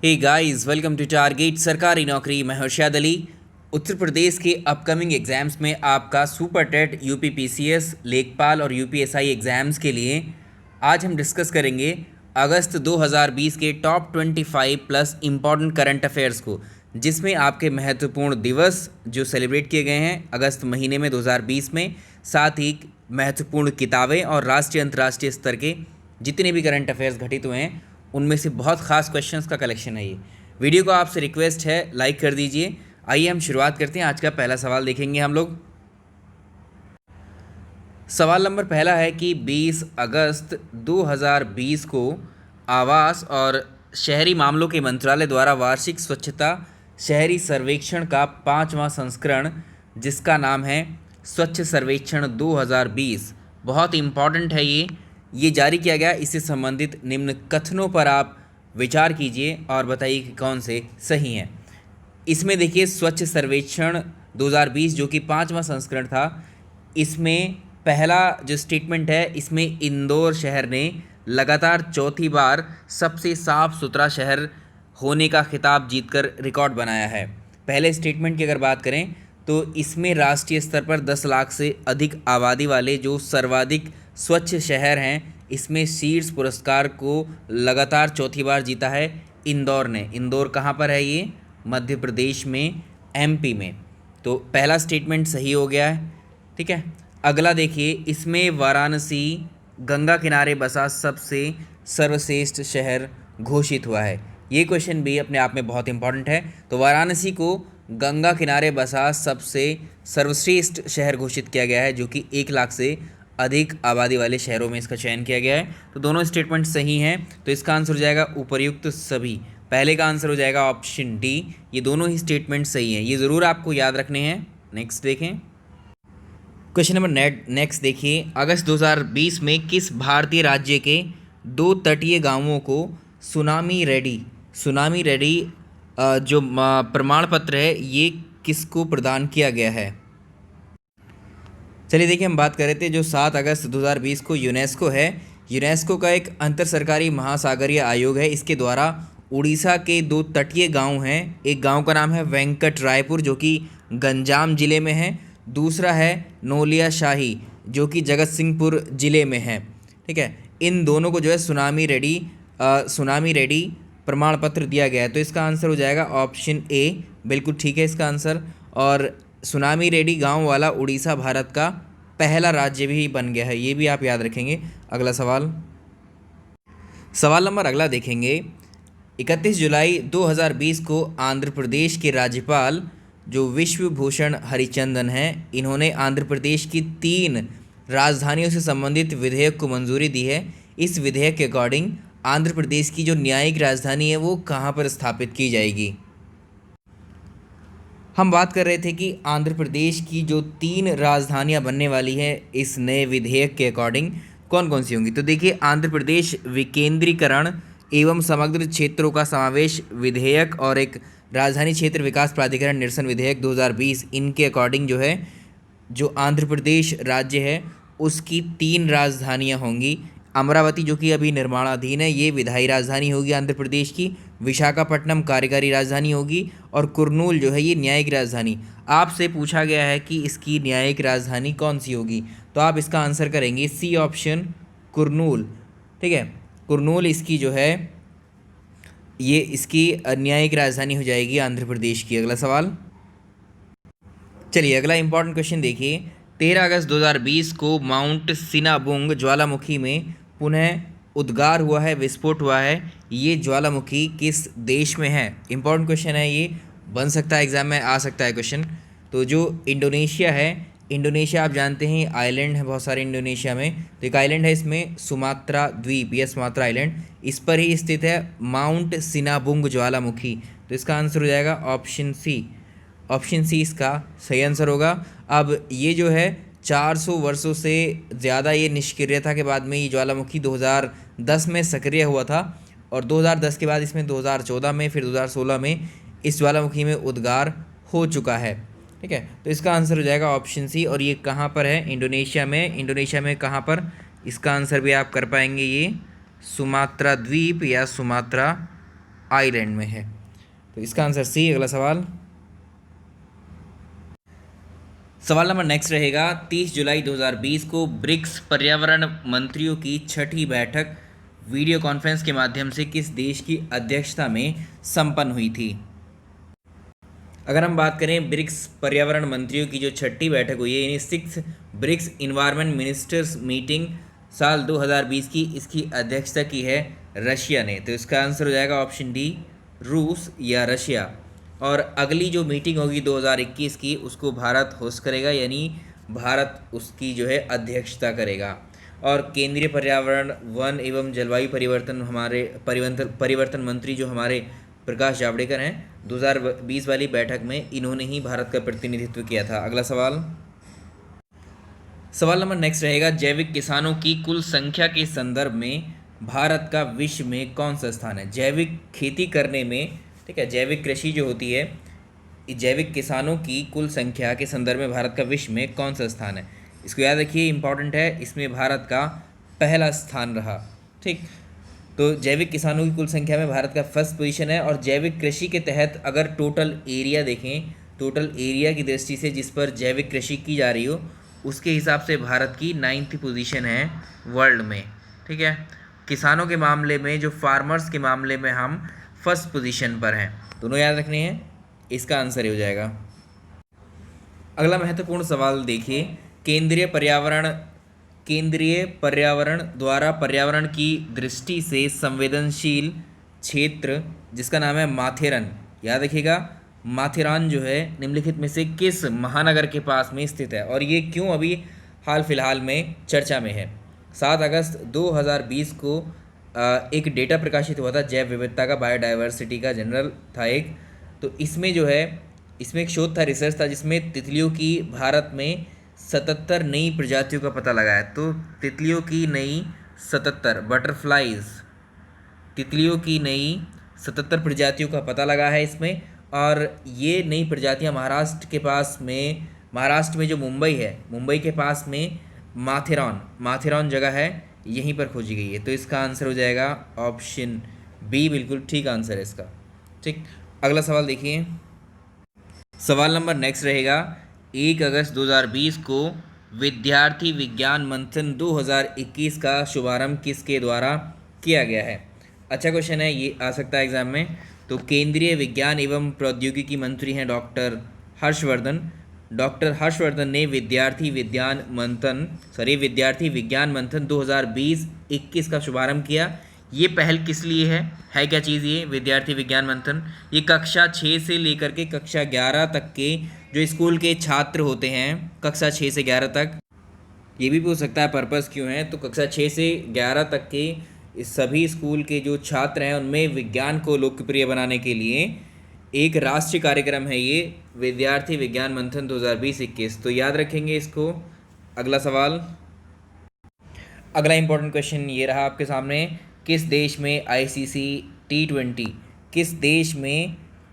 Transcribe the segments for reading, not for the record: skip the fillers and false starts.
Hey guys, welcome to target सरकारी नौकरी। मैं हर्षद अली। उत्तर प्रदेश के अपकमिंग एग्जाम्स में आपका सुपर टेट, यूपी पीसीएस, लेखपाल और यूपीएसआई एग्ज़ाम्स के लिए आज हम डिस्कस करेंगे अगस्त 2020 के top 25 plus important current affairs को, जिसमें आपके महत्वपूर्ण दिवस जो सेलिब्रेट किए गए हैं अगस्त महीने में 2020 में, साथ ही महत्वपूर्ण किताबें और राष्ट्रीय अंतर्राष्ट्रीय स्तर के जितने भी करंट अफेयर्स घटित हुए हैं उनमें से बहुत खास क्वेश्चंस का कलेक्शन है ये वीडियो। को आपसे रिक्वेस्ट है लाइक कर दीजिए। आइए हम शुरुआत करते हैं। आज का पहला सवाल देखेंगे हम लोग। सवाल नंबर पहला है कि 20 अगस्त 2020 को आवास और शहरी मामलों के मंत्रालय द्वारा वार्षिक स्वच्छता शहरी सर्वेक्षण का 5वां संस्करण, जिसका नाम है स्वच्छ सर्वेक्षण 2020, बहुत इम्पॉर्टेंट है ये जारी किया गया। इससे संबंधित निम्न कथनों पर आप विचार कीजिए और बताइए कि कौन से सही हैं। इसमें देखिए, स्वच्छ सर्वेक्षण 2020 जो कि 5वां संस्करण था, इसमें पहला जो स्टेटमेंट है, इसमें इंदौर शहर ने लगातार चौथी बार सबसे साफ सुथरा शहर होने का खिताब जीतकर रिकॉर्ड बनाया है। पहले स्टेटमेंट की अगर बात करें तो इसमें राष्ट्रीय स्तर पर 10 लाख से अधिक आबादी वाले जो सर्वाधिक स्वच्छ शहर हैं, इसमें शीर्ष पुरस्कार को लगातार चौथी बार जीता है इंदौर ने। इंदौर कहाँ पर है? ये मध्य प्रदेश में, एमपी में। तो पहला स्टेटमेंट सही हो गया है। ठीक है, अगला देखिए, इसमें वाराणसी गंगा किनारे बसा सबसे सर्वश्रेष्ठ शहर घोषित हुआ है। ये क्वेश्चन भी अपने आप में बहुत इंपॉर्टेंट है। तो वाराणसी को गंगा किनारे बसा सबसे सर्वश्रेष्ठ शहर घोषित किया गया है, जो कि 1 लाख से अधिक आबादी वाले शहरों में इसका चयन किया गया है। तो दोनों स्टेटमेंट सही हैं। तो इसका आंसर हो जाएगा उपर्युक्त सभी। पहले का आंसर हो जाएगा ऑप्शन डी। ये दोनों ही स्टेटमेंट सही हैं, ये ज़रूर आपको याद रखने हैं। नेक्स्ट देखें, क्वेश्चन नंबर नेक्स्ट देखिए, अगस्त 2020 में किस भारतीय राज्य के 2 तटीय गांवों को सुनामी रेडी जो प्रमाण पत्र है, ये किसको प्रदान किया गया है? चलिए देखिए, हम बात कर रहे थे जो 7 अगस्त 2020 को यूनेस्को है। यूनेस्को का एक अंतर सरकारी महासागरीय आयोग है। इसके द्वारा उड़ीसा के 2 तटीय गांव हैं। एक गांव का नाम है वेंकट रायपुर, जो कि गंजाम जिले में है। दूसरा है नोलिया शाही, जो कि जगत सिंहपुर जिले में है। ठीक है, इन दोनों को जो है सुनामी रेडी प्रमाण पत्र दिया गया है। तो इसका आंसर हो जाएगा ऑप्शन ए। बिल्कुल ठीक है इसका आंसर। और सुनामी रेडी गांव वाला उड़ीसा भारत का पहला राज्य भी बन गया है, ये भी आप याद रखेंगे। अगला सवाल नंबर अगला देखेंगे। 31 जुलाई 2020 को आंध्र प्रदेश के राज्यपाल जो विश्व भूषण हरिचंदन हैं, इन्होंने आंध्र प्रदेश की 3 राजधानियों से संबंधित विधेयक को मंजूरी दी है। इस विधेयक के अकॉर्डिंग आंध्र प्रदेश की जो न्यायिक राजधानी है वो कहाँ पर स्थापित की जाएगी? हम बात कर रहे थे कि आंध्र प्रदेश की जो 3 राजधानियां बनने वाली है इस नए विधेयक के अकॉर्डिंग कौन कौन सी होंगी? तो देखिए, आंध्र प्रदेश विकेंद्रीकरण एवं समग्र क्षेत्रों का समावेश विधेयक और एक राजधानी क्षेत्र विकास प्राधिकरण निरसन विधेयक 2020, इनके अकॉर्डिंग जो है, जो आंध्र प्रदेश राज्य है उसकी 3 राजधानियाँ होंगी। अमरावती जो कि अभी निर्माणाधीन है, ये विधायी राजधानी होगी आंध्र प्रदेश की। विशाखापट्टनम कार्यकारी राजधानी होगी और कुर्नूल जो है ये न्यायिक राजधानी। आपसे पूछा गया है कि इसकी न्यायिक राजधानी कौन सी होगी, तो आप इसका आंसर करेंगे सी ऑप्शन, कुर्नूल। ठीक है, कुर्नूल इसकी जो है ये इसकी न्यायिक राजधानी हो जाएगी आंध्र प्रदेश की। अगला सवाल, चलिए अगला इंपॉर्टेंट क्वेश्चन देखिए। 13 अगस्त 2020 को माउंट सिनाबुंग ज्वालामुखी में पुनः उद्गार हुआ है, विस्फोट हुआ है। ये ज्वालामुखी किस देश में है? इंपॉर्टेंट क्वेश्चन है, ये बन सकता है एग्जाम में, आ सकता है क्वेश्चन। तो जो इंडोनेशिया है, इंडोनेशिया आप जानते हैं आइलैंड है बहुत सारे इंडोनेशिया में। तो एक आइलैंड है इसमें सुमात्रा द्वीप या सुमात्रा आइलैंड, इस पर ही स्थित है माउंट सिनाबुंग ज्वालामुखी। तो इसका आंसर हो जाएगा ऑप्शन सी। ऑप्शन सी इसका सही आंसर होगा। अब ये जो है 400 वर्षों से ज़्यादा ये निष्क्रियता के बाद में ये ज्वालामुखी 2010 में सक्रिय हुआ था, और 2010 के बाद इसमें 2014 में, फिर 2016 में इस ज्वालामुखी में उद्गार हो चुका है। ठीक है, तो इसका आंसर हो जाएगा ऑप्शन सी। और ये कहाँ पर है? इंडोनेशिया में। इंडोनेशिया में कहाँ पर? इसका आंसर भी आप कर पाएंगे, ये सुमात्रा द्वीप या सुमात्रा आइलैंड में है। तो इसका आंसर सी। अगला सवाल, सवाल नंबर नेक्स्ट रहेगा, 30 जुलाई 2020 को ब्रिक्स पर्यावरण मंत्रियों की छठी बैठक वीडियो कॉन्फ्रेंस के माध्यम से किस देश की अध्यक्षता में संपन्न हुई थी? अगर हम बात करें ब्रिक्स पर्यावरण मंत्रियों की जो छठी बैठक हुई है, यानी six BRICS environment ministers meeting साल 2020 की, इसकी अध्यक्षता की है रशिया ने। तो इसका आंसर हो जाएगा ऑप्शन डी, रूस या रशिया। और अगली जो मीटिंग होगी 2021 की, उसको भारत होस्ट करेगा, यानी भारत उसकी जो है अध्यक्षता करेगा। और केंद्रीय पर्यावरण, वन एवं जलवायु परिवर्तन हमारे परिवर्तन मंत्री जो हमारे प्रकाश जावड़ेकर हैं, 2020 वाली बैठक में इन्होंने ही भारत का प्रतिनिधित्व किया था। अगला सवाल, सवाल नंबर नेक्स्ट रहेगा, जैविक किसानों की कुल संख्या के संदर्भ में भारत का विश्व में कौन सा स्थान है? जैविक खेती करने में, ठीक है, जैविक कृषि जो होती है, जैविक किसानों की कुल संख्या के संदर्भ में भारत का विश्व में कौन सा स्थान है? इसको याद रखिए, इंपॉर्टेंट है, इसमें भारत का पहला स्थान रहा। ठीक, तो जैविक किसानों की कुल संख्या में भारत का फर्स्ट पोजीशन है। और जैविक कृषि के तहत अगर टोटल एरिया देखें, टोटल एरिया की दृष्टि से जिस पर जैविक कृषि की जा रही हो, उसके हिसाब से भारत की 9th पोजीशन है वर्ल्ड में। ठीक है, किसानों के मामले में, जो फार्मर्स के मामले में हम फर्स्ट पोजीशन पर हैं। दोनों याद रखने हैं, इसका आंसर हो जाएगा। अगला महत्वपूर्ण सवाल देखिए, केंद्रीय पर्यावरण द्वारा पर्यावरण की दृष्टि से संवेदनशील क्षेत्र जिसका नाम है माथेरन, याद रखिएगा, माथेरान जो है निम्नलिखित में से किस महानगर के पास में स्थित है? और ये क्यों अभी हाल फिलहाल में चर्चा में है? 7 अगस्त 2020 को एक डेटा प्रकाशित हुआ था जैव विविधता का, बायोडाइवर्सिटी का जनरल था एक। तो इसमें जो है, इसमें एक शोध था, रिसर्च था, जिसमें तितलियों की भारत में 77 नई प्रजातियों का पता लगा है। तो तितलियों की नई 77 बटरफ्लाइज, तितलियों की नई 77 प्रजातियों का पता लगा है इसमें। और ये नई प्रजातियां महाराष्ट्र में जो मुंबई है, मुंबई के पास में माथेरान जगह है, यहीं पर खोजी गई है। तो इसका आंसर हो जाएगा ऑप्शन बी, बिल्कुल ठीक आंसर है इसका। ठीक, अगला सवाल देखिए, सवाल नंबर नेक्स्ट रहेगा, 1 अगस्त 2020 को विद्यार्थी विज्ञान मंथन 2021 का शुभारंभ किसके द्वारा किया गया है? अच्छा क्वेश्चन है, ये आ सकता है एग्जाम में। तो केंद्रीय विज्ञान एवं प्रौद्योगिकी मंत्री हैं डॉक्टर हर्षवर्धन ने विद्यार्थी विज्ञान मंथन 2020-21 का शुभारंभ किया। ये पहल किस लिए है क्या चीज़ ये विद्यार्थी विज्ञान मंथन? ये कक्षा 6 से लेकर के कक्षा 11 तक के जो स्कूल के छात्र होते हैं, कक्षा 6 से 11 तक, ये भी पूछ सकता है पर्पस क्यों है। तो कक्षा 6 से 11 तक के इस सभी स्कूल के जो छात्र हैं, उनमें विज्ञान को लोकप्रिय बनाने के लिए एक राष्ट्रीय कार्यक्रम है ये विद्यार्थी विज्ञान मंथन 2020-21। तो याद रखेंगे इसको। अगला सवाल, अगला इंपॉर्टेंट क्वेश्चन ये रहा आपके सामने, किस देश में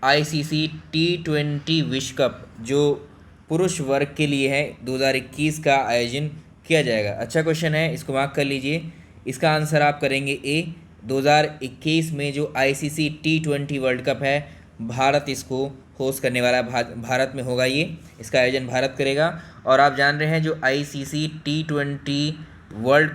आईसीसी T20 विश्व कप जो पुरुष वर्ग के लिए है 2021 का आयोजन किया जाएगा? अच्छा क्वेश्चन है, इसको मार्क कर लीजिए। इसका आंसर आप करेंगे ए। 2021 में जो आईसीसी T20 वर्ल्ड कप है, भारत इसको होस्ट करने वाला भारत में होगा ये, इसका आयोजन भारत करेगा। और आप जान रहे हैं जो आईसीसी T20 वर्ल्ड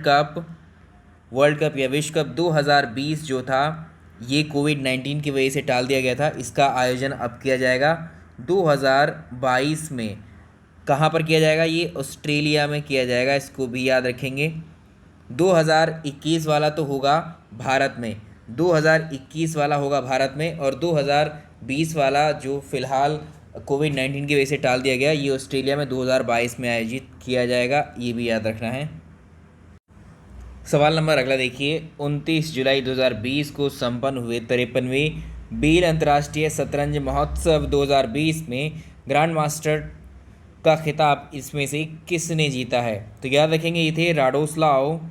कप या विश्व कप 2020 जो था, ये कोविड-19 की वजह से टाल दिया गया था। इसका आयोजन अब किया जाएगा 2022 में। कहाँ पर किया जाएगा? ये ऑस्ट्रेलिया में किया जाएगा, इसको भी याद रखेंगे। 2021 वाला तो होगा भारत में, 2021 वाला होगा भारत में, और 2020 वाला जो फिलहाल कोविड-19 की वजह से टाल दिया गया, ये ऑस्ट्रेलिया में 2022 में आयोजित किया जाएगा, ये भी याद रखना है। सवाल नंबर अगला देखिए, 29 जुलाई 2020 को संपन्न हुए 53वें बील अंतर्राष्ट्रीय शतरंज महोत्सव 2020 में ग्रैंड मास्टर का खिताब इसमें से किसने जीता है? तो याद रखेंगे, ये थे राडोस्लाव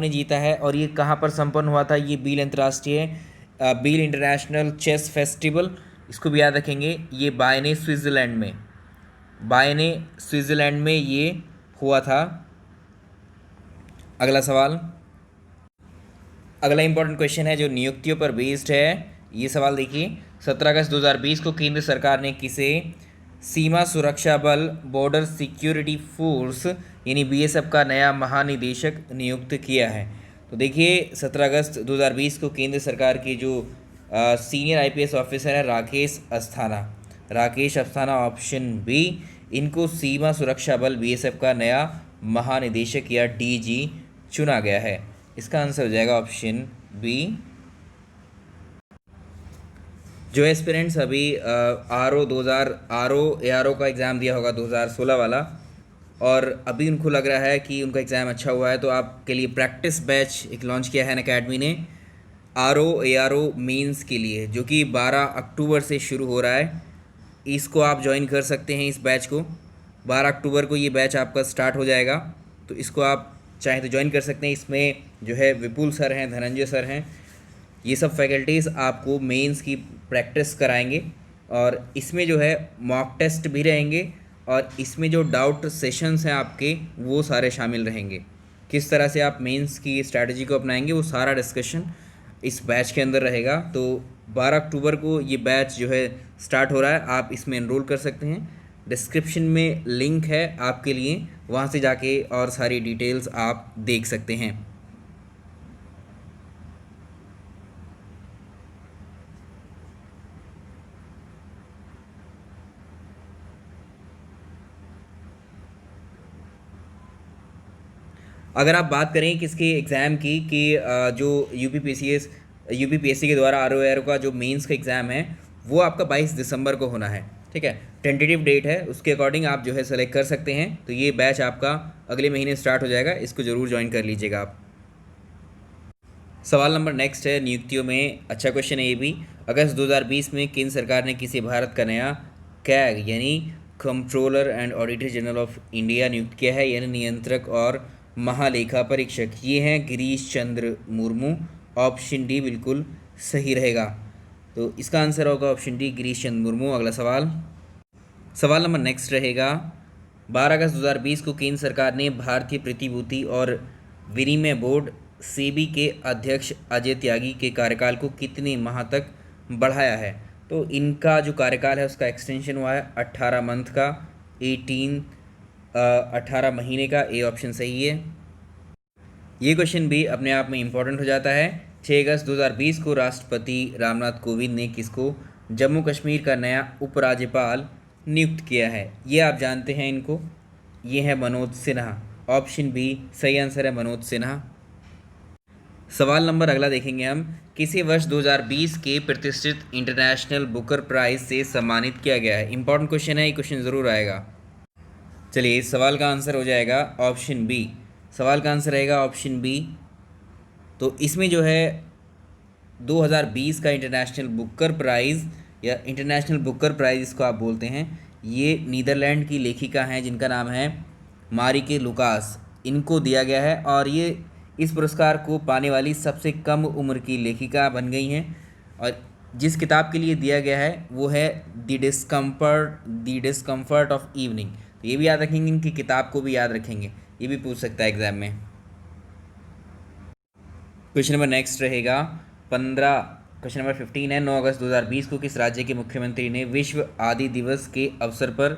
ने जीता है। और ये कहाँ पर संपन्न हुआ था? ये बील इंटरनेशनल चेस फेस्टिवल, इसको भी याद रखेंगे। ये बायने स्विट्ज़रलैंड में ये हुआ था। अगला सवाल, अगला इंपॉर्टेंट क्वेश्चन है जो नियुक्तियों पर बेस्ड है। ये सवाल देखिए, 17 अगस्त 2020 को केंद्र सरकार ने किसे सीमा सुरक्षा बल बॉर्डर सिक्योरिटी फोर्स यानी बीएसएफ का नया महानिदेशक नियुक्त किया है? तो देखिए 17 अगस्त 2020 को केंद्र सरकार के जो सीनियर आईपीएस ऑफिसर हैं राकेश अस्थाना ऑप्शन बी, इनको सीमा सुरक्षा बल बीएसएफ का नया महानिदेशक या डीजी चुना गया है। इसका आंसर हो जाएगा ऑप्शन बी। जो एस्पिरेंट्स अभी आर ओ का एग्ज़ाम दिया होगा 2016 वाला, और अभी उनको लग रहा है कि उनका एग्ज़ाम अच्छा हुआ है, तो आपके लिए प्रैक्टिस बैच एक लॉन्च किया है अकेडमी ने आर ओ मेंस के लिए, जो कि 12 अक्टूबर से शुरू हो रहा है। इसको आप ज्वाइन कर सकते हैं, इस बैच को 12 अक्टूबर को ये बैच आपका स्टार्ट हो जाएगा, तो इसको आप चाहें तो ज्वाइन कर सकते हैं। इसमें जो है विपुल सर हैं, धनंजय सर हैं, ये सब फैकल्टीज़ आपको मेंस की प्रैक्टिस कराएंगे, और इसमें जो है मॉक टेस्ट भी रहेंगे, और इसमें जो डाउट सेशंस हैं आपके वो सारे शामिल रहेंगे। किस तरह से आप मेंस की स्ट्रैटेजी को अपनाएंगे वो सारा डिस्कशन इस बैच के अंदर रहेगा। तो 12 अक्टूबर को ये बैच जो है स्टार्ट हो रहा है, आप इसमें एनरोल कर सकते हैं। डिस्क्रिप्शन में लिंक है आपके लिए, वहाँ से जाके और सारी डिटेल्स आप देख सकते हैं। अगर आप बात करें किसके एग्ज़ाम की कि जो यूपीपीएससी के द्वारा आर का जो मेंस का एग्ज़ाम है वो आपका 22 दिसंबर को होना है, ठीक है। टेंटेटिव डेट है, उसके अकॉर्डिंग आप जो है सेलेक्ट कर सकते हैं। तो ये बैच आपका अगले महीने स्टार्ट हो जाएगा, इसको ज़रूर ज्वाइन कर लीजिएगा आप। सवाल नंबर नेक्स्ट है नियुक्तियों में, अच्छा क्वेश्चन है ये भी। अगस्त 2020 में केंद्र सरकार ने किसी भारत का नया कैग यानी controller and auditor general of India नियुक्त किया है, यानी नियंत्रक और महालेखा परीक्षक। ये हैं गिरीश चंद्र मुर्मू। ऑप्शन डी बिल्कुल सही रहेगा, तो इसका आंसर होगा ऑप्शन डी गिरीश चंद्र मुर्मू। अगला सवाल नंबर नेक्स्ट रहेगा। 12 अगस्त 2020 को केंद्र सरकार ने भारतीय प्रतिभूति और विनिमय बोर्ड सेबी के अध्यक्ष अजय त्यागी के कार्यकाल को कितने माह तक बढ़ाया है? तो इनका जो कार्यकाल है उसका एक्सटेंशन हुआ है 18 मंथ का, 18 महीने का। ए ऑप्शन सही है। ये क्वेश्चन भी अपने आप में इम्पोर्टेंट हो जाता है। 6 अगस्त 2020 को राष्ट्रपति रामनाथ कोविंद ने किसको जम्मू कश्मीर का नया उपराज्यपाल नियुक्त किया है? ये आप जानते हैं इनको, ये है मनोज सिन्हा। ऑप्शन बी सही आंसर है, मनोज सिन्हा। सवाल नंबर अगला देखेंगे हम। किसी वर्ष 2020 के प्रतिष्ठित इंटरनेशनल बुकर प्राइज से सम्मानित किया गया है? इंपॉर्टेंट क्वेश्चन है, ये क्वेश्चन ज़रूर आएगा। चलिए इस सवाल का आंसर हो जाएगा ऑप्शन बी। सवाल का आंसर रहेगा ऑप्शन बी। तो इसमें जो है 2020 का इंटरनेशनल बुकर प्राइज़ या इंटरनेशनल बुकर प्राइज़ इसको आप बोलते हैं, ये नीदरलैंड की लेखिका हैं जिनका नाम है मारिके लुकास, इनको दिया गया है। और ये इस पुरस्कार को पाने वाली सबसे कम उम्र की लेखिका बन गई हैं। और जिस किताब के लिए दिया गया है वो है द डिस्कम्फर्ट ऑफ इवनिंग। तो ये भी याद रखेंगे, इनकी किताब को भी याद रखेंगे, ये भी पूछ सकता है एग्जाम में। क्वेश्चन नंबर नेक्स्ट रहेगा 15। क्वेश्चन नंबर 15 है। 9 अगस्त 2020 को किस राज्य के मुख्यमंत्री ने विश्व आदि दिवस के अवसर पर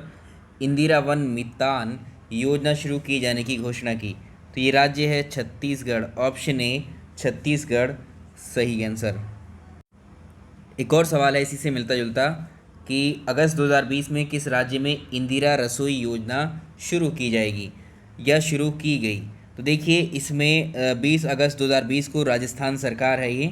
इंदिरा वन मितान योजना शुरू किए जाने की घोषणा की? तो ये राज्य है छत्तीसगढ़। ऑप्शन ए छत्तीसगढ़ सही आंसर। एक और सवाल है इसी से मिलता जुलता कि अगस्त 2020 में किस राज्य में इंदिरा रसोई योजना शुरू की जाएगी या शुरू की गई? तो देखिए इसमें 20 अगस्त 2020 को राजस्थान सरकार है, ये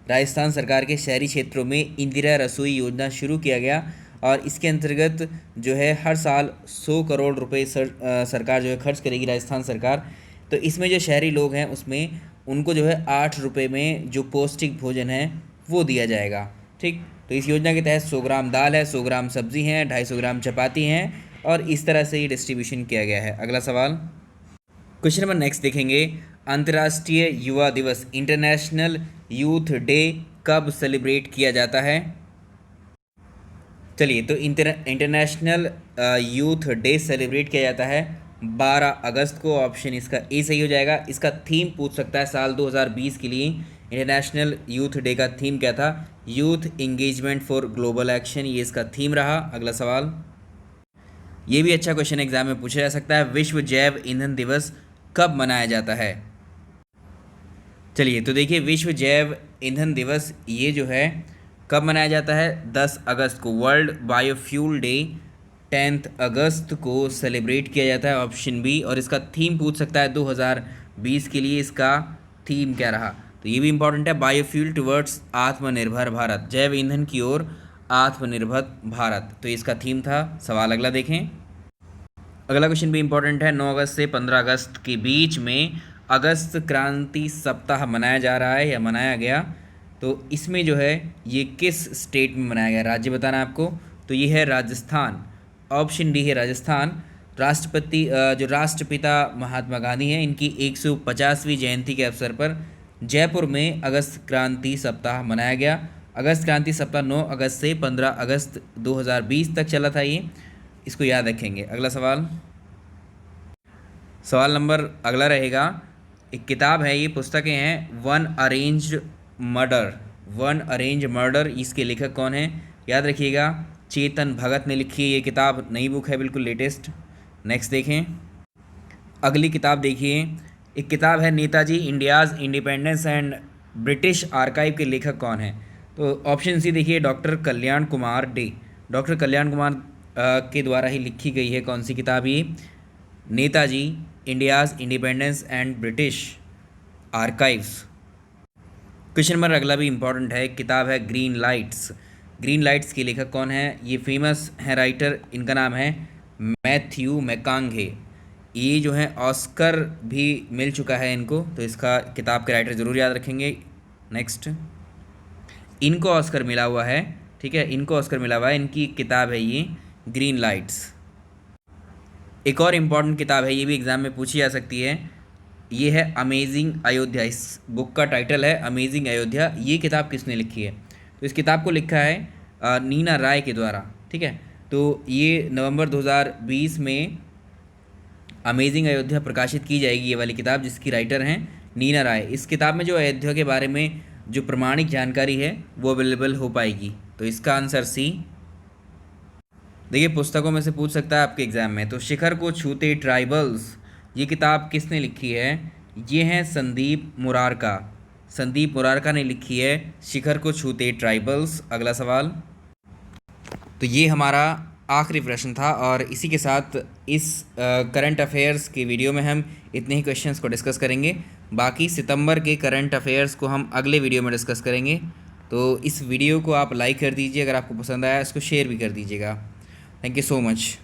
राजस्थान सरकार के शहरी क्षेत्रों में इंदिरा रसोई योजना शुरू किया गया। और इसके अंतर्गत जो है हर साल 100 करोड़ रुपए सरकार जो है खर्च करेगी, राजस्थान सरकार। तो इसमें जो शहरी लोग हैं उसमें उनको जो है 8 रुपये में जो पौष्टिक भोजन है वो दिया जाएगा, ठीक। तो इस योजना के तहत 100 ग्राम दाल है, 100 ग्राम सब्जी हैं, 250 ग्राम चपाती हैं, और इस तरह से ये डिस्ट्रीब्यूशन किया गया है। अगला सवाल क्वेश्चन नंबर नेक्स्ट देखेंगे। अंतर्राष्ट्रीय युवा दिवस इंटरनेशनल यूथ डे कब सेलिब्रेट किया जाता है? चलिए तो इंटरनेशनल यूथ डे सेलिब्रेट किया जाता है 12 अगस्त को। ऑप्शन इसका ए सही हो जाएगा। इसका थीम पूछ सकता है साल 2020 के लिए, इंटरनेशनल यूथ डे का थीम क्या था? Youth engagement for global action, ये इसका थीम रहा। अगला सवाल, ये भी अच्छा क्वेश्चन एग्जाम में पूछा जा सकता है। विश्व जैव ईंधन दिवस कब मनाया जाता है? चलिए तो देखिए, विश्व जैव ईंधन दिवस ये जो है कब मनाया जाता है? 10 अगस्त को। वर्ल्ड बायोफ्यूल डे 10 अगस्त को सेलिब्रेट किया जाता है, ऑप्शन बी। और इसका थीम पूछ सकता है 2020 के लिए इसका थीम क्या रहा? तो ये भी इंपॉर्टेंट है, बायोफ्यूल टुवर्ड्स आत्मनिर्भर भारत, जैव ईंधन की ओर आत्मनिर्भर भारत, तो इसका थीम था। सवाल अगला देखें। अगला क्वेश्चन भी इंपॉर्टेंट है। 9 अगस्त से 15 अगस्त के बीच में अगस्त क्रांति सप्ताह मनाया जा रहा है या मनाया गया, तो इसमें जो है ये किस स्टेट में मनाया गया? राज्य बताना है आपको। तो ये है राजस्थान, ऑप्शन डी है राजस्थान। जो राष्ट्रपिता महात्मा गांधी हैं, इनकी 150वीं जयंती के अवसर पर जयपुर में अगस्त क्रांति सप्ताह मनाया गया। अगस्त क्रांति सप्ताह 9 अगस्त से 15 अगस्त 2020 तक चला था ये, इसको याद रखेंगे। अगला सवाल, सवाल नंबर अगला रहेगा। एक किताब है, ये पुस्तकें हैं, वन अरेंज्ड मर्डर, इसके लेखक कौन है? याद रखिएगा, चेतन भगत ने लिखी है ये किताब, नई बुक है, बिल्कुल लेटेस्ट। नेक्स्ट देखें, अगली किताब देखिए। एक किताब है Netaji India's independence and British archive के लेखक कौन है? तो ऑप्शन सी देखिए, डॉक्टर कल्याण कुमार डे। डॉक्टर कल्याण कुमार के द्वारा ही लिखी गई है कौन सी किताब? ये Netaji India's independence and British archives. Question number अगला भी इंपॉर्टेंट है, किताब है ग्रीन लाइट्स के लेखक कौन है? ये फेमस है राइटर, इनका नाम है मैथ्यू मैकांघे। ये जो है ऑस्कर भी मिल चुका है इनको, तो इसका किताब के राइटर ज़रूर याद रखेंगे। नेक्स्ट, इनको ऑस्कर मिला हुआ है, ठीक है, इनको ऑस्कर मिला हुआ है, इनकी किताब है ये ग्रीन लाइट्स। एक और इम्पॉर्टेंट किताब है, ये भी एग्ज़ाम में पूछी जा सकती है, ये है अमेजिंग अयोध्या। इस बुक का टाइटल है अमेजिंग अयोध्या। ये किताब किसने लिखी है? तो इस किताब को लिखा है नीना राय के द्वारा, ठीक है। तो ये नवंबर 2020 में अमेजिंग अयोध्या प्रकाशित की जाएगी, ये वाली किताब, जिसकी राइटर हैं नीना राय। इस किताब में जो अयोध्या के बारे में जो प्रमाणिक जानकारी है वो अवेलेबल हो पाएगी। तो इसका आंसर सी। देखिए, पुस्तकों में से पूछ सकता है आपके एग्ज़ाम में। तो शिखर को छूते ट्राइबल्स, ये किताब किसने लिखी है? ये हैं संदीप मुरारका ने लिखी है शिखर को छूते ट्राइबल्स। अगला सवाल, तो ये हमारा आखिरी प्रश्न था, और इसी के साथ इस करंट अफेयर्स के वीडियो में हम इतने ही क्वेश्चंस को डिस्कस करेंगे। बाकी सितंबर के करंट अफेयर्स को हम अगले वीडियो में डिस्कस करेंगे। तो इस वीडियो को आप लाइक कर दीजिए, अगर आपको पसंद आया इसको शेयर भी कर दीजिएगा। Thank you so much.